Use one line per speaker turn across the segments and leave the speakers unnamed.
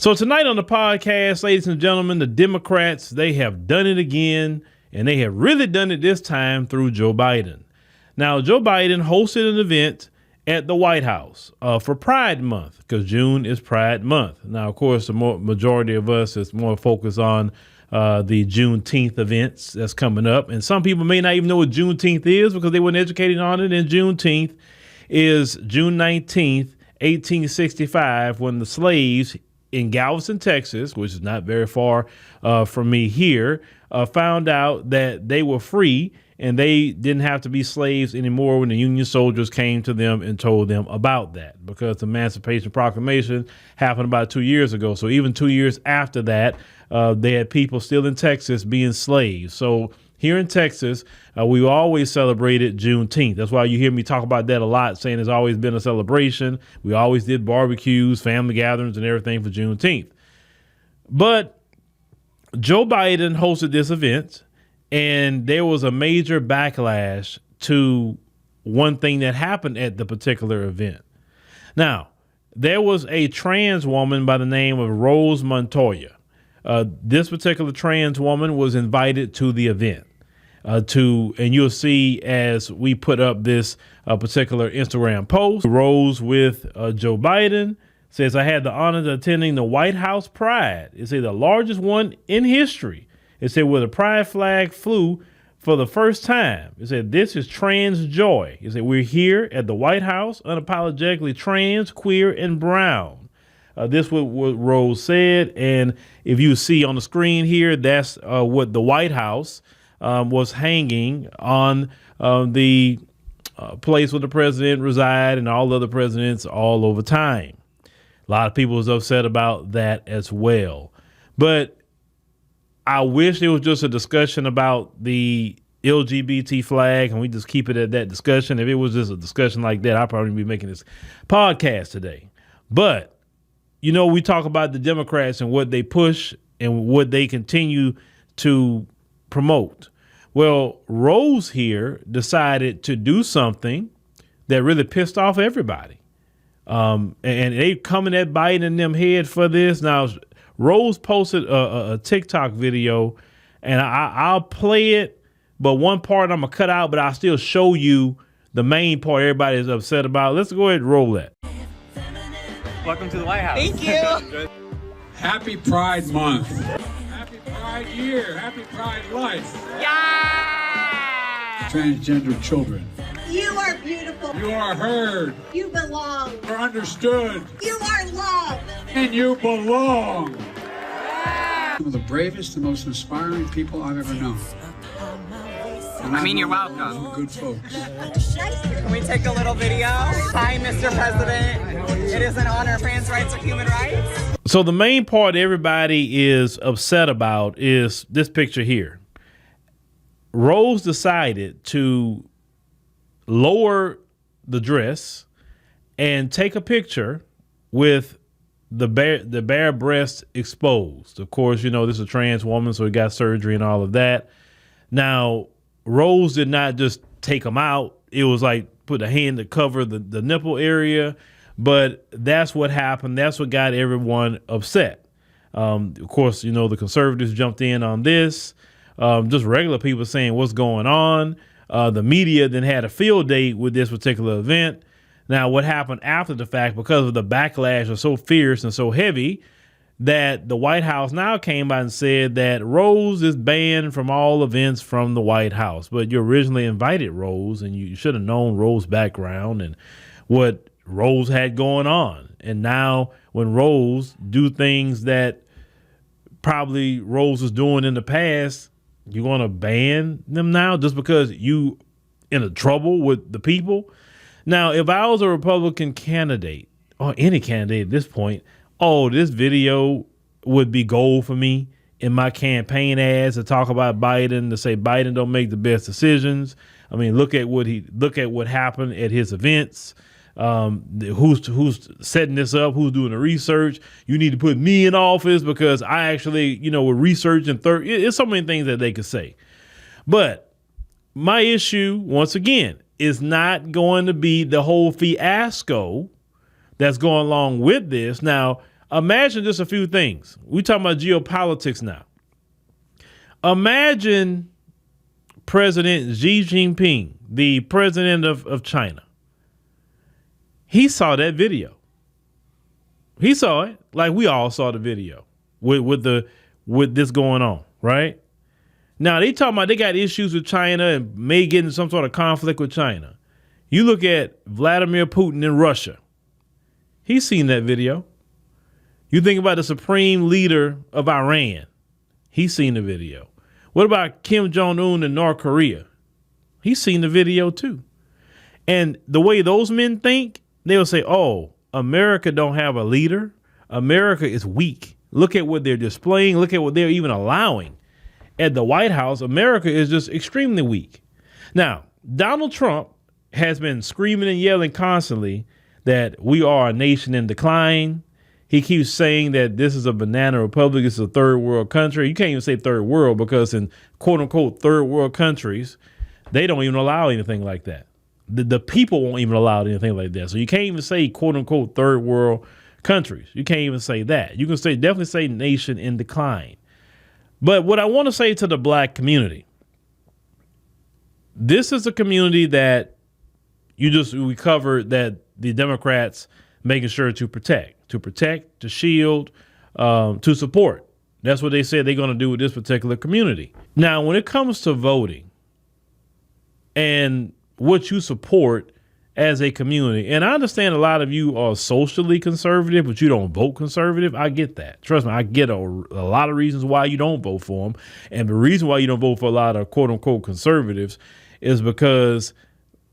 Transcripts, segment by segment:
So tonight on the podcast, ladies and gentlemen, the Democrats, they have done it again, and they have really done it this time through Joe Biden. Now, Joe Biden hosted an event at the White House for Pride Month, because June is Pride Month. Now, of course, the majority of us is more focused on the Juneteenth events that's coming up. And some people may not even know what Juneteenth is because they weren't educated on it. And Juneteenth is June 19th, 1865, when the slaves in Galveston, Texas, which is not very far from me here, found out that they were free and they didn't have to be slaves anymore when the Union soldiers came to them and told them about that, because the Emancipation Proclamation happened about 2 years ago. So even 2 years after that, they had people still in Texas being slaves. So here in Texas, we always celebrated Juneteenth. That's why you hear me talk about that a lot, saying there's always been a celebration. We always did barbecues, family gatherings, and everything for Juneteenth. But Joe Biden hosted this event, and there was a major backlash to one thing that happened at the particular event. Now, there was a trans woman by the name of Rose Montoya. This particular trans woman was invited to the event. And you'll see as we put up this particular Instagram post, Rose with Joe Biden says, "I had the honor of attending the White House Pride. It's the largest one in history. It said where the pride flag flew for the first time. It said, this is trans joy. It said, we're here at the White House, unapologetically trans, queer, and brown." This was what Rose said. And if you see on the screen here, that's what the White House was hanging on the place where the president reside and all other presidents all over time. A lot of people was upset about that as well. But I wish it was just a discussion about the LGBT flag and we just keep it at that discussion. If it was just a discussion like that, I'd probably be making this podcast today. But, you know, we talk about the Democrats and what they push and what they continue to promote. Well, Rose here decided to do something that really pissed off everybody. And they coming at Biden and them head for this. Now, Rose posted a TikTok video, and I'll play it, but one part I'm going to cut out, but I'll still show you the main part everybody is upset about. Let's go ahead and roll that.
Welcome to the White House.
Thank you.
Happy Pride Month. Happy Pride Year. Happy Pride Life.
Yeah!
Transgender children.
You are beautiful.
You are heard.
You belong.
You are understood.
You are loved.
And you belong. Some of the bravest and most inspiring people I've ever known. And
you're welcome.
Good folks.
Can we take a little video? Hi, Mr. President. It is an honor. Trans rights are human rights.
So the main part everybody is upset about is this picture here. Rose decided to lower the dress and take a picture with the bare breast exposed. Of course, you know, this is a trans woman, so he got surgery and all of that. Now, Rose did not just take them out. It was like put a hand to cover the nipple area. But that's what happened. That's what got everyone upset. Of course, you know, the conservatives jumped in on this. Just regular people saying what's going on. The media then had a field day with this particular event. Now, what happened after the fact, because of the backlash was so fierce and so heavy, that the White House now came out and said that Rose is banned from all events from the White House. But you originally invited Rose, and you should have known Rose's background and what Rose had going on. And now when Rose do things that probably Rose was doing in the past, you're going to ban them now just because you in a trouble with the people? Now, if I was a Republican candidate or any candidate at this point, this video would be gold for me in my campaign ads to talk about Biden, to say Biden don't make the best decisions. I mean, look at what happened at his events. Who's setting this up? Who's doing the research? You need to put me in office because I actually, with research and it's so many things that they could say. But my issue, once again, is not going to be the whole fiasco that's going along with this. Now, Imagine just a few things. We talking about geopolitics now. Imagine President Xi Jinping, the president of China. He saw that video. He saw it like we all saw the video with this going on, right? Now they talking about they got issues with China and may get in some sort of conflict with China. You look at Vladimir Putin in Russia. He's seen that video. You think about the supreme leader of Iran. He's seen the video. What about Kim Jong-un in North Korea? He's seen the video too. And the way those men think, they'll say, oh, America don't have a leader. America is weak. Look at what they're displaying. Look at what they're even allowing at the White House. America is just extremely weak. Now, Donald Trump has been screaming and yelling constantly that we are a nation in decline. He keeps saying that this is a banana republic. It's a third world country. You can't even say third world because in quote unquote third world countries, they don't even allow anything like that. The people won't even allow anything like that. So you can't even say quote unquote third world countries. You can't even say that. You can say definitely say nation in decline. But what I want to say to the black community, this is a community that we covered that the Democrats making sure to protect, to shield, to support. That's what they said they're going to do with this particular community. Now, when it comes to voting and what you support as a community, and I understand a lot of you are socially conservative, but you don't vote conservative. I get that. Trust me, I get a lot of reasons why you don't vote for them. And the reason why you don't vote for a lot of quote unquote conservatives is because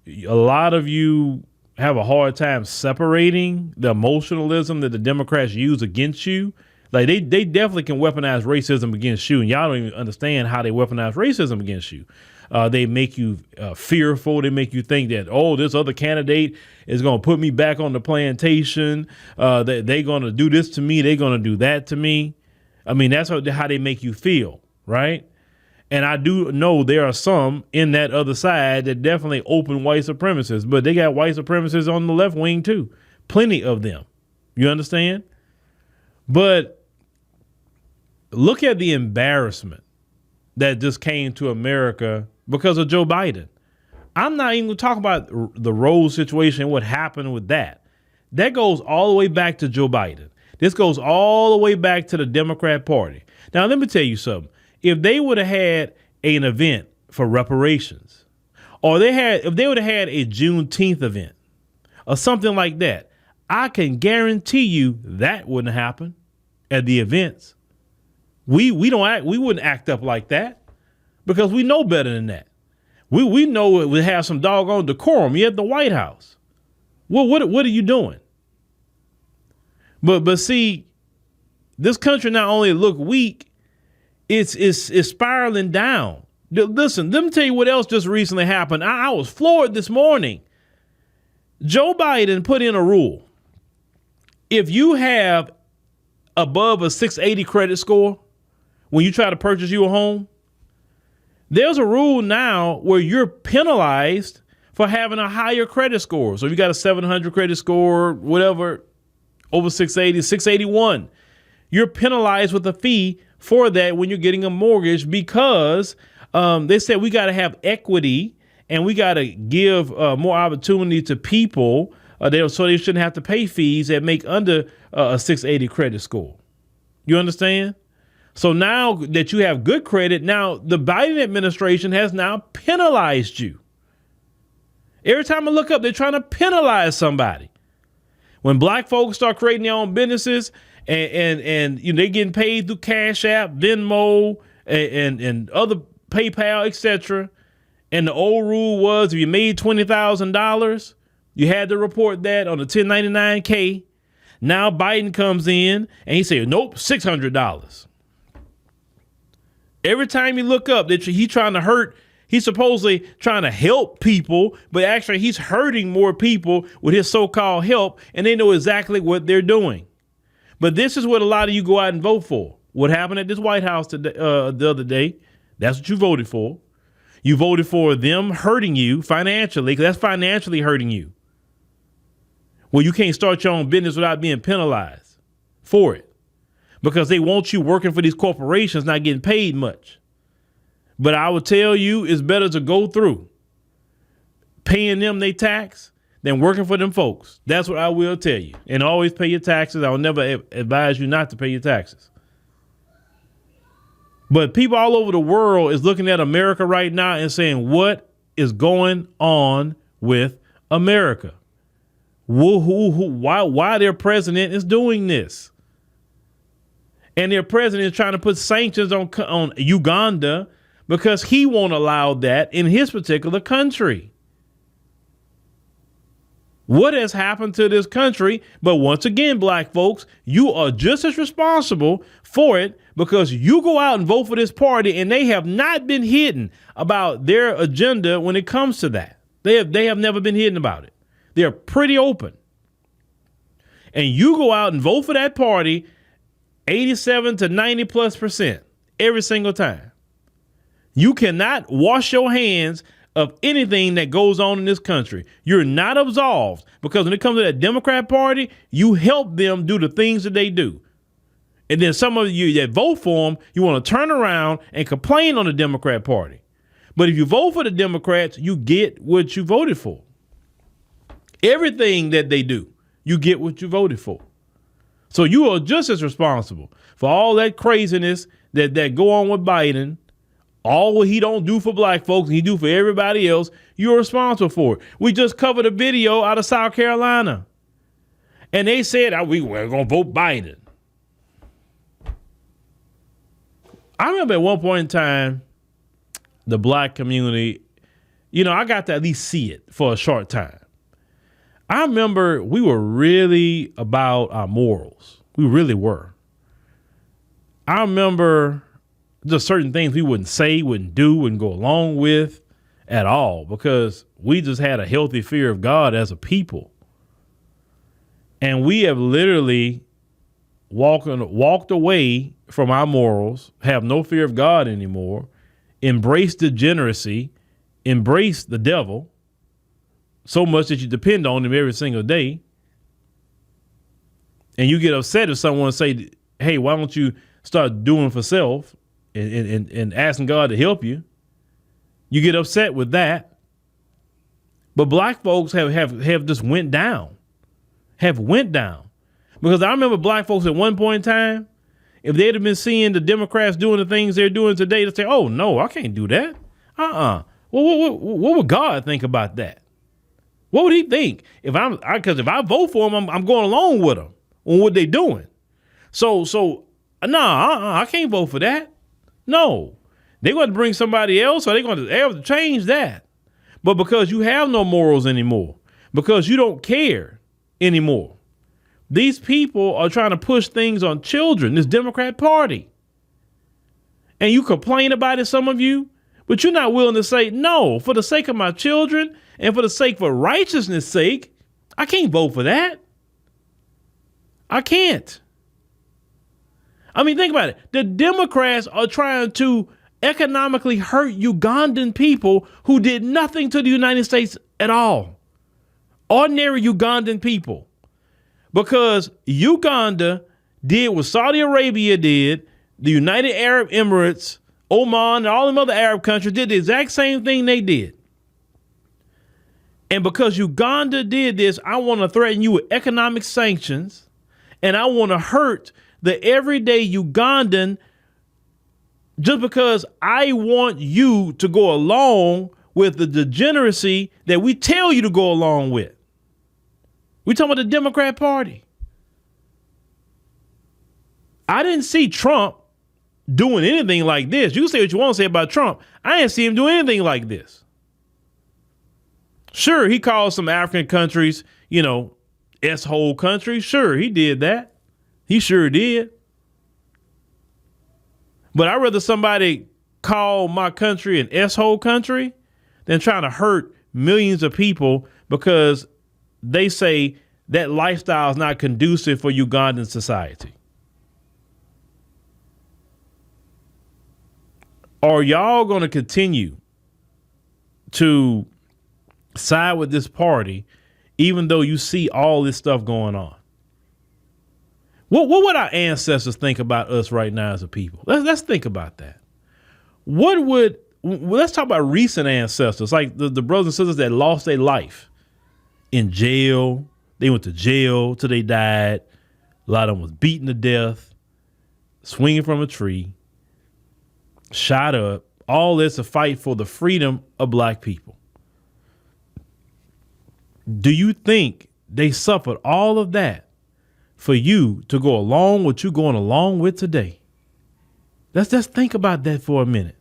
a lot of you have a hard time separating the emotionalism that the Democrats use against you. Like they definitely can weaponize racism against you, and y'all don't even understand how they weaponize racism against you. They make you fearful. They make you think that, oh, this other candidate is going to put me back on the plantation. That they're going to do this to me. They're going to do that to me. I mean, that's how they make you feel, right? And I do know there are some in that other side that definitely open white supremacists, but they got white supremacists on the left wing too. Plenty of them. You understand? But look at the embarrassment that just came to America because of Joe Biden. I'm not even talking about the Rose situation and what happened with that. That goes all the way back to Joe Biden. This goes all the way back to the Democrat Party. Now, let me tell you something. If they would have had an event for reparations, or if they would have had a Juneteenth event or something like that, I can guarantee you that wouldn't happen at the events. We wouldn't act up like that because we know better than that. We know it would have some doggone decorum. You're at the White House. Well, what are you doing? But see, this country not only look weak, it's spiraling down. Listen, let me tell you what else just recently happened. I was floored this morning. Joe Biden put in a rule. If you have above a 680 credit score when you try to purchase you a home, there's a rule now where you're penalized for having a higher credit score. So if you got a 700 credit score, whatever, over 680, 681, you're penalized with a fee for that when you're getting a mortgage because they said we got to have equity and we got to give more opportunity to people so they shouldn't have to pay fees that make under a 680 credit score. You understand? So now that you have good credit, now the Biden administration has now penalized you. Every time I look up, they're trying to penalize somebody. When black folks start creating their own businesses and you know, they're getting paid through Cash App, Venmo, and other PayPal, etc. And the old rule was if you made $20,000, you had to report that on the 1099K. Now Biden comes in and he said, nope, $600. Every time you look up, he's trying to hurt. He's supposedly trying to help people, but actually he's hurting more people with his so-called help, and they know exactly what they're doing. But this is what a lot of you go out and vote for. What happened at this White House today, the other day, that's what you voted for. You voted for them hurting you financially, because that's financially hurting you. Well, you can't start your own business without being penalized. for it because they want you working for these corporations, not getting paid much. But I would tell you it's better to go through paying them their tax than working for them folks. That's what I will tell you. And always pay your taxes. I'll never advise you not to pay your taxes. But people all over the world is looking at America right now and saying, what is going on with America? Why their president is doing this? And their president is trying to put sanctions on Uganda because he won't allow that in his particular country. What has happened to this country? But once again, black folks, you are just as responsible for it because you go out and vote for this party and they have not been hidden about their agenda when it comes to that. They have never been hidden about it. They're pretty open. And you go out and vote for that party 87 to 90+% every single time. You cannot wash your hands of anything that goes on in this country. You're not absolved because when it comes to that Democrat Party, you help them do the things that they do. And then some of you that vote for them, you want to turn around and complain on the Democrat Party. But if you vote for the Democrats, you get what you voted for. Everything that they do, you get what you voted for. So you are just as responsible for all that craziness that go on with Biden. All what he don't do for black folks, he do for everybody else, you're responsible for it. We just covered a video out of South Carolina. And they said, we're going to vote Biden. I remember at one point in time, the black community, I got to at least see it for a short time. I remember we were really about our morals. We really were. I remember just certain things we wouldn't say, wouldn't do, wouldn't go along with at all because we just had a healthy fear of God as a people. And we have literally walked away from our morals, have no fear of God anymore, embrace degeneracy, embrace the devil so much that you depend on him every single day. And you get upset if someone say, hey, why don't you start doing for self and asking God to help you? You get upset with that. But black folks have just went down. Because I remember black folks at one point in time, if they'd have been seeing the Democrats doing the things they're doing today, they'd say, oh, no, I can't do that. Well, what would God think about that? What would he think? Because if I vote for him, I'm going along with them on what they're doing. I can't vote for that. No, they're going to bring somebody else or they have to change that. But because you have no morals anymore, because you don't care anymore, these people are trying to push things on children, this Democrat Party. And you complain about it, some of you, but you're not willing to say, no, for the sake of my children and for righteousness' sake, I can't vote for that. I can't. I mean, think about it. The Democrats are trying to economically hurt Ugandan people who did nothing to the United States at all. Ordinary Ugandan people. Because Uganda did what Saudi Arabia did, the United Arab Emirates, Oman, and all them other Arab countries did the exact same thing they did. And because Uganda did this, I want to threaten you with economic sanctions, and I want to hurt the everyday Ugandan just because I want you to go along with the degeneracy that we tell you to go along with. We're talking about the Democrat Party. I didn't see Trump doing anything like this. You can say what you want to say about Trump. I didn't see him do anything like this. Sure, he called some African countries, S-hole countries. Sure, he did that. He sure did. But I'd rather somebody call my country an S-hole country than trying to hurt millions of people because they say that lifestyle is not conducive for Ugandan society. Are y'all going to continue to side with this party even though you see all this stuff going on? What would our ancestors think about us right now as a people? Let's think about that. Let's talk about recent ancestors, like the brothers and sisters that lost their life in jail. They went to jail till they died. A lot of them was beaten to death, swinging from a tree, shot up. All this to fight for the freedom of black people. Do you think they suffered all of that for you to go along with you going along with today? Let's just think about that for a minute.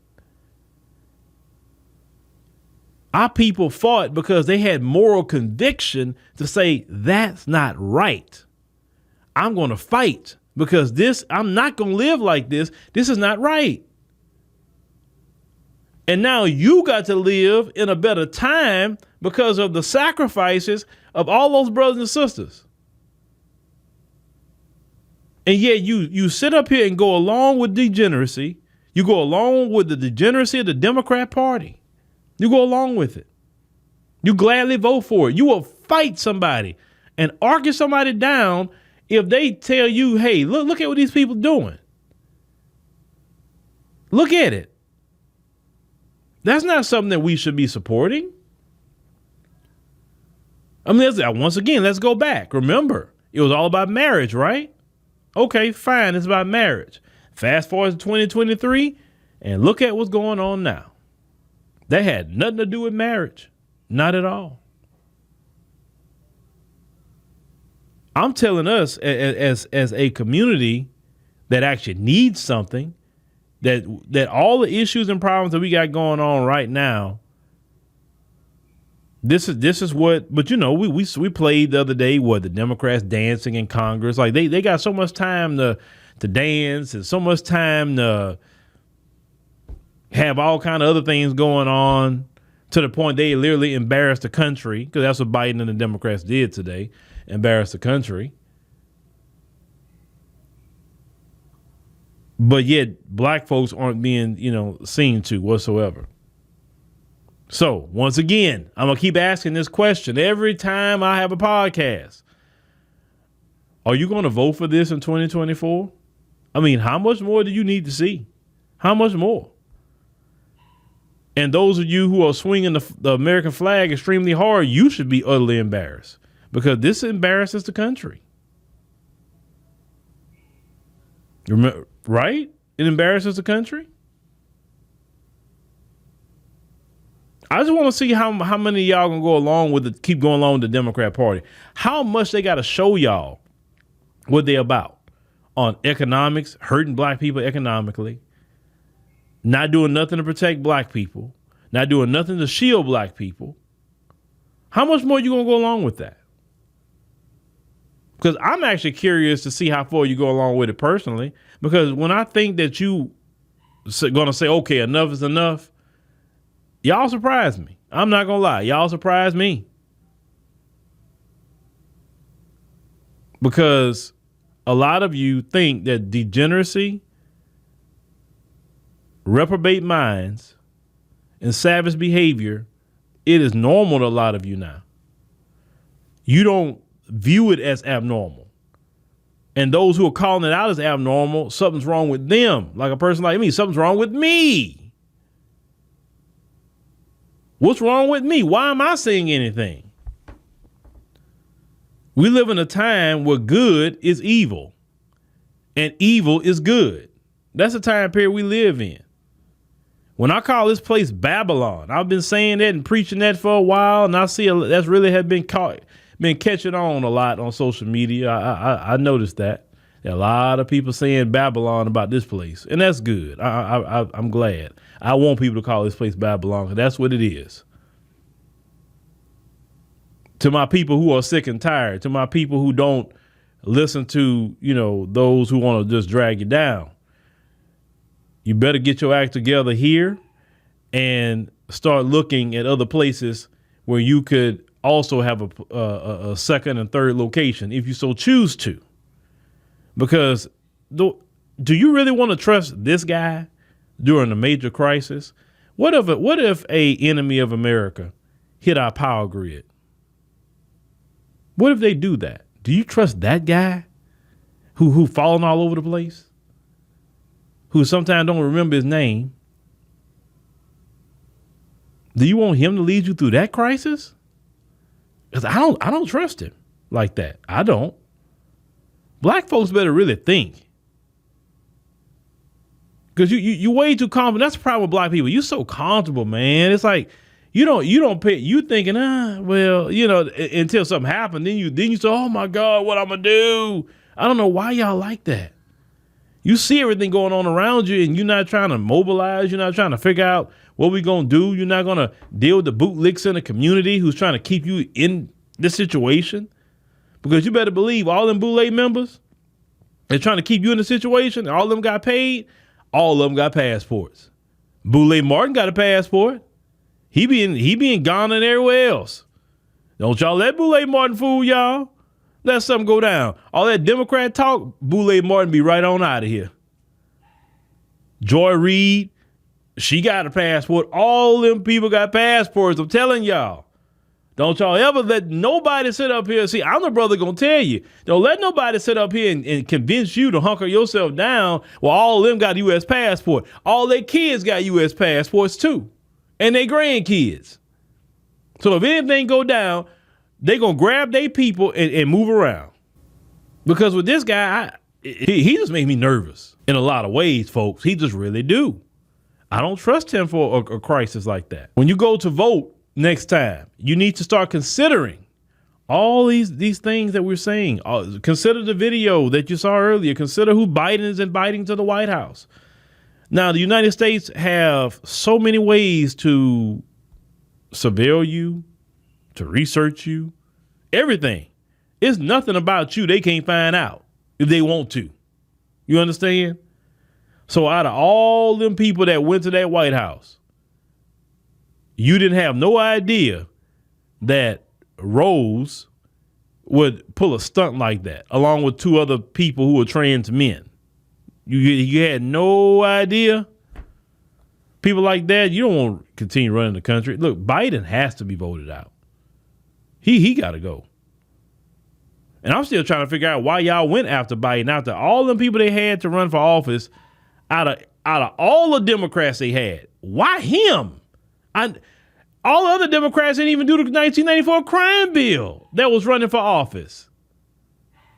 Our people fought because they had moral conviction to say, that's not right. I'm going to fight because I'm not going to live like this. This is not right. And now you got to live in a better time because of the sacrifices of all those brothers and sisters. And yet you sit up here and go along with degeneracy. You go along with the degeneracy of the Democrat Party. You go along with it. You gladly vote for it. You will fight somebody and argue somebody down if they tell you, hey, look at what these people doing. Look at it. That's not something that we should be supporting. I mean, once again, let's go back. Remember, it was all about marriage, right? Okay, fine. It's about marriage. Fast forward to 2023 and look at what's going on now. That had nothing to do with marriage. Not at all. I'm telling us as a community that actually needs something, that all the issues and problems that we got going on right now, this is what, but we played the other day, the Democrats dancing in Congress. Like they got so much time to dance and so much time to have all kind of other things going on, to the point they literally embarrassed the country, because that's what Biden and the Democrats did today, embarrass the country. But yet black folks aren't being, seen to whatsoever. So once again, I'm going to keep asking this question every time I have a podcast. Are you going to vote for this in 2024? I mean, how much more do you need to see? How much more? And those of you who are swinging the American flag extremely hard, you should be utterly embarrassed, because this embarrasses the country. Remember, right? It embarrasses the country. I just want to see how many of y'all gonna go along with keep going along with the Democrat Party. How much they got to show y'all what they're about on economics, hurting black people economically, not doing nothing to protect black people, not doing nothing to shield black people. How much more you gonna go along with that? Because I'm actually curious to see how far you go along with it personally. Because when I think that you going to say, okay, enough is enough, y'all surprise me. I'm not going to lie. Y'all surprise me. Because a lot of you think that degeneracy, reprobate minds, and savage behavior, it is normal to a lot of you now. You don't view it as abnormal. And those who are calling it out as abnormal, something's wrong with them. Like a person like me, something's wrong with me. What's wrong with me? Why am I saying anything? We live in a time where good is evil and evil is good. That's the time period we live in. When I call this place Babylon, I've been saying that and preaching that for a while, and I see that's really have been catching on a lot on social media. I noticed that. There are a lot of people saying Babylon about this place, and that's good. I'm glad. I want people to call this place Babylon, because that's what it is. To my people who are sick and tired, to my people who don't listen to, those who want to just drag you down, you better get your act together here and start looking at other places where you could also have a second and third location if you so choose to. Because do you really want to trust this guy during a major crisis? What if a enemy of America hit our power grid? What if they do that? Do you trust that guy? who falling all over the place, who sometimes don't remember his name. Do you want him to lead you through that crisis? Because I don't trust him like that. I don't. Black folks better really think. Because you way too confident. That's the problem with black people. You're so comfortable, man. It's like you don't pay. You thinking, well, until something happened, then you say, oh my God, what I'm gonna do? I don't know why y'all like that. You see everything going on around you, and you're not trying to mobilize. You're not trying to figure out what we gonna do. You're not gonna deal with the bootlicks in the community who's trying to keep you in this situation. Because you better believe all them bootleg members, they're trying to keep you in the situation. All of them got paid. All of them got passports. Bootleg Martin got a passport. He be in Ghana and everywhere else. Don't y'all let Bootleg Martin fool y'all. Let something go down. All that Democrat talk, Bootleg Martin be right on out of here. Joy Reid, she got a passport. All them people got passports. I'm telling y'all. Don't y'all ever let nobody sit up here. See, I'm the brother gonna tell you. Don't let nobody sit up here and convince you to hunker yourself down. Well, all of them got a U.S. passport. All their kids got U.S. passports too. And their grandkids. So if anything go down, they gonna grab their people and move around. Because with this guy, he just makes me nervous in a lot of ways, folks. He just really do. I don't trust him for a crisis like that. When you go to vote next time, you need to start considering all these things that we're saying. Consider the video that you saw earlier. Consider who Biden is inviting to the White House. Now, the United States have so many ways to surveil you, to research you, everything. It's nothing about you they can't find out if they want to. You understand? So out of all them people that went to that White House, you didn't have no idea that Rose would pull a stunt like that, along with two other people who were trans men. You had no idea. People like that, you don't want to continue running the country. Look, Biden has to be voted out. He got to go. And I'm still trying to figure out why y'all went after Biden, after all them people they had to run for office, out of all the Democrats they had. Why him? All the other Democrats didn't even do the 1994 crime bill that was running for office.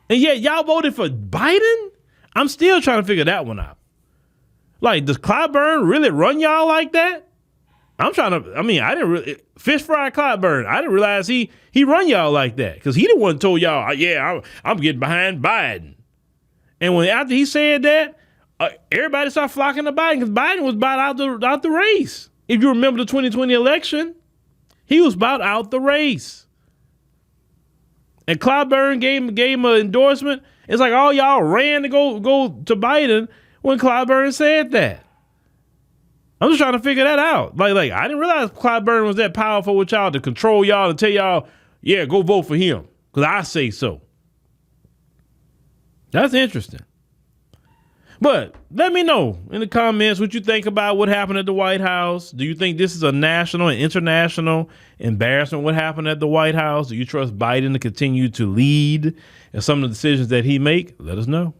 And yet y'all voted for Biden? I'm still trying to figure that one out. Like, does Clyburn really run y'all like that? I didn't really, fish fry Clyburn. I didn't realize he run y'all like that. Because he the one told y'all, I'm getting behind Biden. And after he said that, everybody started flocking to Biden because Biden was about out the race. If you remember the 2020 election, he was about out the race. And Clyburn gave him an endorsement. It's like all y'all ran to go to Biden when Clyburn said that. I'm just trying to figure that out. Like I didn't realize Clyburn was that powerful with y'all to control y'all and tell y'all, yeah, go vote for him because I say so. That's interesting. But let me know in the comments what you think about what happened at the White House. Do you think this is a national and international embarrassment, what happened at the White House? Do you trust Biden to continue to lead in some of the decisions that he make? Let us know.